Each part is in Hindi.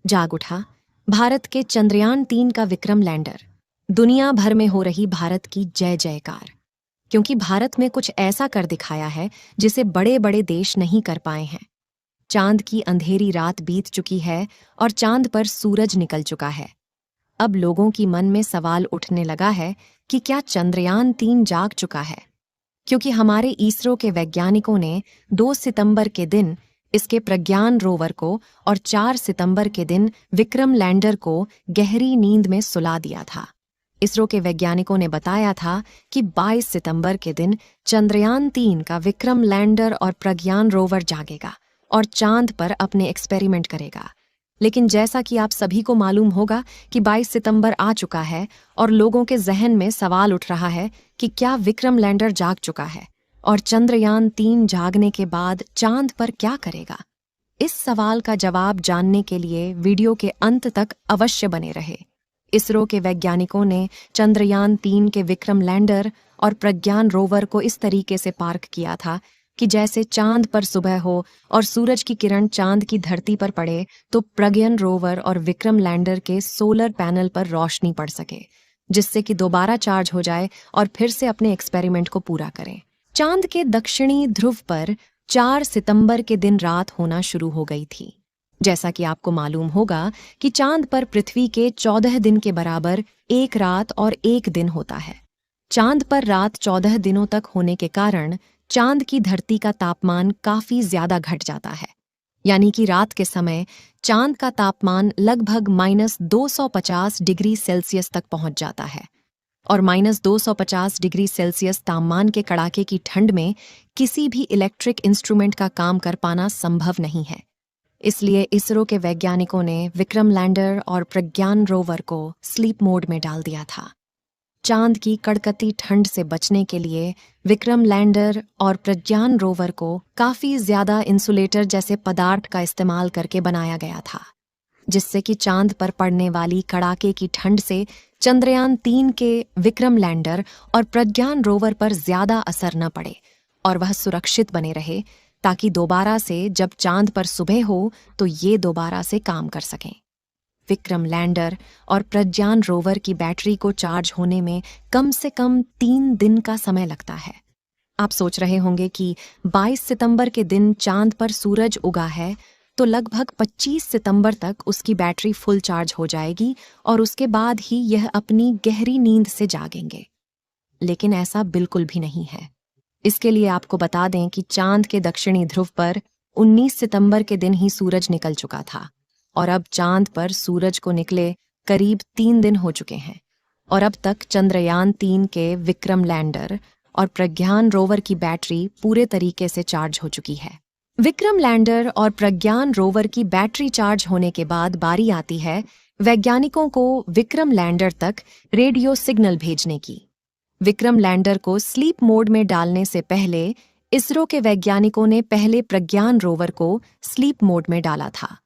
जाग उठा भारत के चंद्रयान 3 का विक्रम लैंडर। दुनिया भर में हो रही भारत की जय जयकार, क्योंकि भारत में कुछ ऐसा कर दिखाया है जिसे बड़े बड़े देश नहीं कर पाए हैं। चांद की अंधेरी रात बीत चुकी है और चांद पर सूरज निकल चुका है। अब लोगों की मन में सवाल उठने लगा है कि क्या चंद्रयान 3 जाग चुका है, क्योंकि हमारे इसरो के वैज्ञानिकों ने 2 सितंबर के दिन इसके प्रज्ञान रोवर को और 4 सितंबर के दिन विक्रम लैंडर को गहरी नींद में सुला दिया था। इसरो के वैज्ञानिकों ने बताया था कि 22 सितंबर के दिन चंद्रयान 3 का विक्रम लैंडर और प्रज्ञान रोवर जागेगा और चांद पर अपने एक्सपेरिमेंट करेगा। लेकिन जैसा कि आप सभी को मालूम होगा कि 22 सितंबर आ चुका है और लोगों के जहन में सवाल उठ रहा है कि क्या विक्रम लैंडर जाग चुका है और चंद्रयान 3 जागने के बाद चांद पर क्या करेगा। इस सवाल का जवाब जानने के लिए वीडियो के अंत तक अवश्य बने रहे। इसरो के वैज्ञानिकों ने चंद्रयान 3 के विक्रम लैंडर और प्रज्ञान रोवर को इस तरीके से पार्क किया था कि जैसे चांद पर सुबह हो और सूरज की किरण चांद की धरती पर पड़े तो प्रज्ञान रोवर और विक्रम लैंडर के सोलर पैनल पर रोशनी पड़ सके, जिससे कि दोबारा चार्ज हो जाए और फिर से अपने एक्सपेरिमेंट को पूरा करें। चांद के दक्षिणी ध्रुव पर 4 सितंबर के दिन रात होना शुरू हो गई थी। जैसा कि आपको मालूम होगा कि चांद पर पृथ्वी के 14 दिन के बराबर एक रात और एक दिन होता है। चांद पर रात 14 दिनों तक होने के कारण चांद की धरती का तापमान काफी ज्यादा घट जाता है, यानी कि रात के समय चांद का तापमान लगभग -250 डिग्री सेल्सियस तक पहुंच जाता है और -250 डिग्री सेल्सियस तापमान के कड़ाके की ठंड में किसी भी इलेक्ट्रिक इंस्ट्रूमेंट का काम कर पाना संभव नहीं है। इसलिए इसरो के वैज्ञानिकों ने विक्रम लैंडर और प्रज्ञान रोवर को स्लीप मोड में डाल दिया था। चांद की कड़कती ठंड से बचने के लिए विक्रम लैंडर और प्रज्ञान रोवर को काफी ज्यादा इंसुलेटर जैसे पदार्थ का इस्तेमाल करके बनाया गया था, जिससे कि चांद पर पड़ने वाली कड़ाके की ठंड से चंद्रयान 3 के विक्रम लैंडर और प्रज्ञान रोवर पर ज्यादा असर न पड़े और वह सुरक्षित बने रहे, ताकि दोबारा से जब चांद पर सुबह हो तो ये दोबारा से काम कर सकें। विक्रम लैंडर और प्रज्ञान रोवर की बैटरी को चार्ज होने में कम से कम 3 दिन का समय लगता है। आप सोच रहे होंगे कि 22 सितंबर के दिन चांद पर सूरज उगा है तो लगभग 25 सितंबर तक उसकी बैटरी फुल चार्ज हो जाएगी और उसके बाद ही यह अपनी गहरी नींद से जागेंगे। लेकिन ऐसा बिल्कुल भी नहीं है। इसके लिए आपको बता दें कि चांद के दक्षिणी ध्रुव पर 19 सितंबर के दिन ही सूरज निकल चुका था और अब चांद पर सूरज को निकले करीब 3 दिन हो चुके हैं और अब तक चंद्रयान 3 के विक्रम लैंडर और प्रज्ञान रोवर की बैटरी पूरे तरीके से चार्ज हो चुकी है। विक्रम लैंडर और प्रज्ञान रोवर की बैटरी चार्ज होने के बाद बारी आती है वैज्ञानिकों को विक्रम लैंडर तक रेडियो सिग्नल भेजने की। विक्रम लैंडर को स्लीप मोड में डालने से पहले इसरो के वैज्ञानिकों ने पहले प्रज्ञान रोवर को स्लीप मोड में डाला था,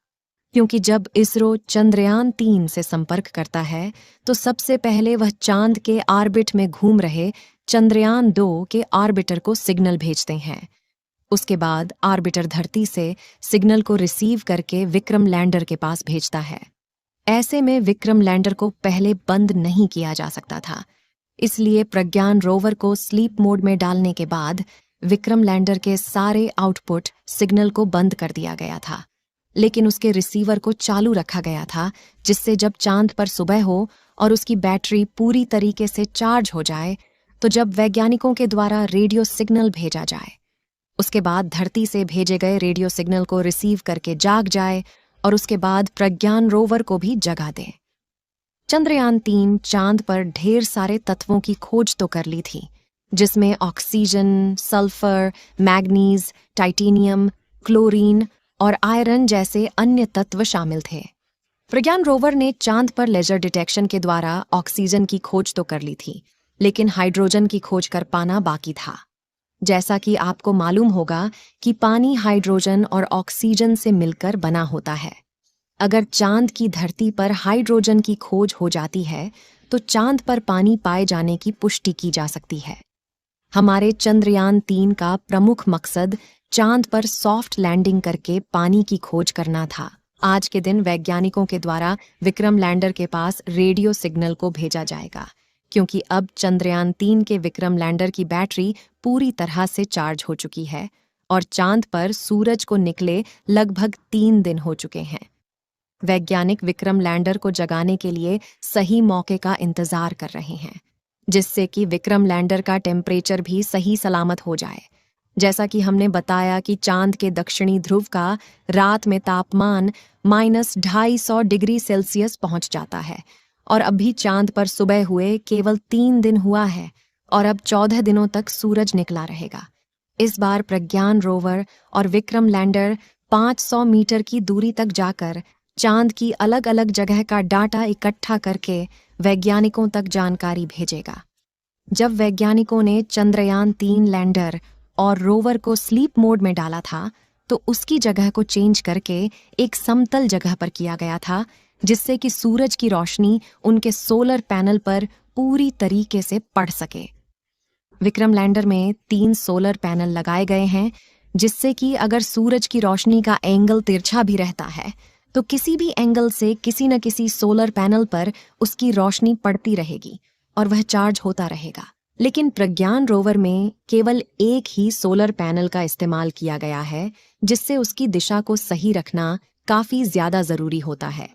क्योंकि जब इसरो चंद्रयान 3 से संपर्क करता है तो सबसे पहले वह चांद के ऑर्बिट में घूम रहे चंद्रयान 2 के ऑर्बिटर को सिग्नल भेजते हैं। उसके बाद ऑर्बिटर धरती से सिग्नल को रिसीव करके विक्रम लैंडर के पास भेजता है। ऐसे में विक्रम लैंडर को पहले बंद नहीं किया जा सकता था, इसलिए प्रज्ञान रोवर को स्लीप मोड में डालने के बाद विक्रम लैंडर के सारे आउटपुट सिग्नल को बंद कर दिया गया था, लेकिन उसके रिसीवर को चालू रखा गया था, जिससे जब चांद पर सुबह हो और उसकी बैटरी पूरी तरीके से चार्ज हो जाए तो जब वैज्ञानिकों के द्वारा रेडियो सिग्नल भेजा जाए, उसके बाद धरती से भेजे गए रेडियो सिग्नल को रिसीव करके जाग जाए और उसके बाद प्रज्ञान रोवर को भी जगा दे। चंद्रयान 3 चांद पर ढेर सारे तत्वों की खोज तो कर ली थी, जिसमें oxygen, sulphur, manganese, titanium, chlorine और आयरन जैसे अन्य तत्व शामिल थे। प्रज्ञान रोवर ने चांद पर लेजर डिटेक्शन के द्वारा ऑक्सीजन की खोज तो कर ली थी, लेकिन हाइड्रोजन की खोज कर पाना बाकी था। जैसा कि आपको मालूम होगा कि पानी हाइड्रोजन और ऑक्सीजन से मिलकर बना होता है। अगर चांद की धरती पर हाइड्रोजन की खोज हो जाती है तो चांद पर पानी पाए जाने की पुष्टि की जा सकती है। हमारे चंद्रयान 3 का प्रमुख मकसद चांद पर सॉफ्ट लैंडिंग करके पानी की खोज करना था आज के दिन वैज्ञानिकों के द्वारा विक्रम लैंडर के पास रेडियो सिग्नल को भेजा जाएगा, क्योंकि अब चंद्रयान-3 के विक्रम लैंडर की बैटरी पूरी तरह से चार्ज हो चुकी है और चांद पर सूरज को निकले लगभग 3 दिन हो चुके हैं। वैज्ञानिक विक्रम लैंडर को जगाने के लिए सही मौके का इंतजार कर रहे हैं, जिससे कि विक्रम लैंडर का टेम्परेचर भी सही सलामत हो जाए। जैसा कि हमने बताया कि चांद के दक्षिणी ध्रुव का रात में तापमान -250 डिग्री सेल्सियस पहुंच जाता है और अभी चांद पर सुबह हुए केवल 3 दिन हुआ है और अब 14 दिनों तक सूरज निकला रहेगा। इस बार प्रज्ञान रोवर और विक्रम लैंडर 500 मीटर की दूरी तक जाकर चांद की अलग अलग जगह का डाटा इकट्ठा करके वैज्ञानिकों तक जानकारी भेजेगा। जब वैज्ञानिकों ने चंद्रयान-3 लैंडर और रोवर को स्लीप मोड में डाला था, तो उसकी जगह को चेंज करके एक समतल जगह पर किया गया था, जिससे कि सूरज की रोशनी उनके सोलर पैनल पर पूरी तरीके से पड़ सके। विक्रम लैंडर में 3 सोलर पैनल लगाए गए हैं, जिससे कि अगर सूरज की रोशनी का एंगल तिरछा भी रहता है, तो किसी भी एंगल से किसी न किसी सोलर पैनल पर उसकी रोशनी पड़ती रहेगी और वह चार्ज होता रहेगा। लेकिन प्रज्ञान रोवर में केवल एक ही सोलर पैनल का इस्तेमाल किया गया है, जिससे उसकी दिशा को सही रखना काफी ज्यादा जरूरी होता है।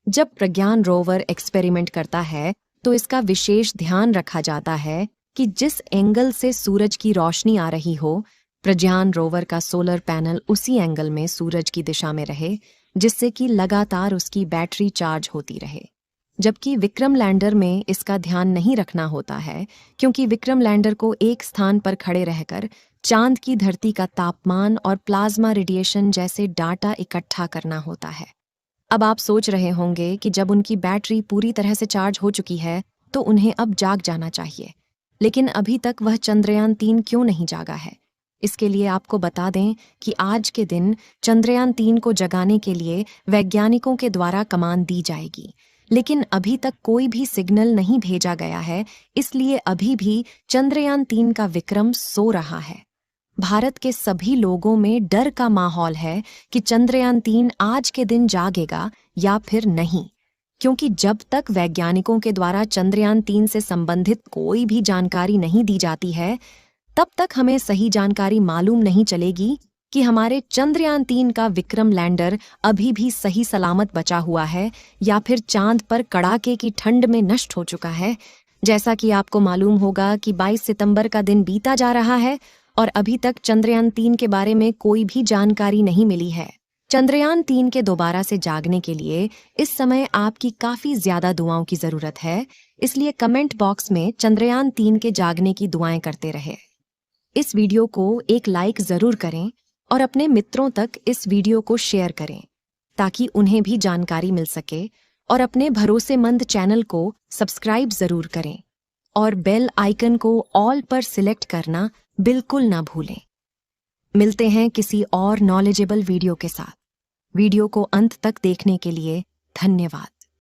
जब प्रज्ञान रोवर एक्सपेरिमेंट करता है, तो इसका विशेष ध्यान रखा जाता है कि जिस एंगल से सूरज की रोशनी आ रही हो, प्रज्ञान रोवर का सोलर पैनल उसी एंगल में सूरज की दिशा में रहे, जिससे कि लगातार उसकी बैटरी चार्ज होती रहे। जबकि विक्रम लैंडर में इसका ध्यान नहीं रखना होता है, क्योंकि विक्रम लैंडर को एक स्थान पर खड़े रहकर चांद की धरती का तापमान और प्लाज्मा रेडिएशन जैसे डाटा इकट्ठा करना होता है। अब आप सोच रहे होंगे कि जब उनकी बैटरी पूरी तरह से चार्ज हो चुकी है, तो उन्हें अब जाग जाना चाहिए। लेकिन अभी तक वह चंद्रयान-3 क्यों नहीं जागा है? इसके लिए आपको बता दें कि आज के दिन चंद्रयान-3 को जगाने के लिए वैज्ञानिकों के द्वारा कमांड दी जाएगी, लेकिन अभी तक कोई भी सिग्नल नहीं भेजा गया है, इसलिए अभी भी चंद्रयान-3 का विक्रम सो रहा है। भारत के सभी लोगों में डर का माहौल है कि चंद्रयान-3 आज के दिन जागेगा या फिर नहीं, क्योंकि जब तक वैज्ञानिकों के द्वारा चंद्रयान-3 से संबंधित कोई भी जानकारी नहीं दी जाती है, तब तक हमें सही जानकारी मालूम नहीं चलेगी कि हमारे चंद्रयान-3 का विक्रम लैंडर अभी भी सही सलामत बचा हुआ है या फिर चांद पर कड़ाके की ठंड में नष्ट हो चुका है। जैसा कि आपको मालूम होगा कि 22 सितंबर का दिन बीता जा रहा है और अभी तक चंद्रयान-3 के बारे में कोई भी जानकारी नहीं मिली है। चंद्रयान-3 के दोबारा से जागने के लिए इस समय आपकी काफी ज्यादा दुआओं की जरूरत है, इसलिए कमेंट बॉक्स में चंद्रयान-3 के जागने की दुआएं करते रहे। इस वीडियो को एक लाइक जरूर करें और अपने मित्रों तक इस वीडियो को शेयर करें, ताकि उन्हें भी जानकारी मिल सके, और अपने भरोसेमंद चैनल को सब्सक्राइब जरूर करें और बेल आइकन को ऑल पर सिलेक्ट करना बिल्कुल ना भूलें। मिलते हैं किसी और नॉलेजेबल वीडियो के साथ। वीडियो को अंत तक देखने के लिए धन्यवाद।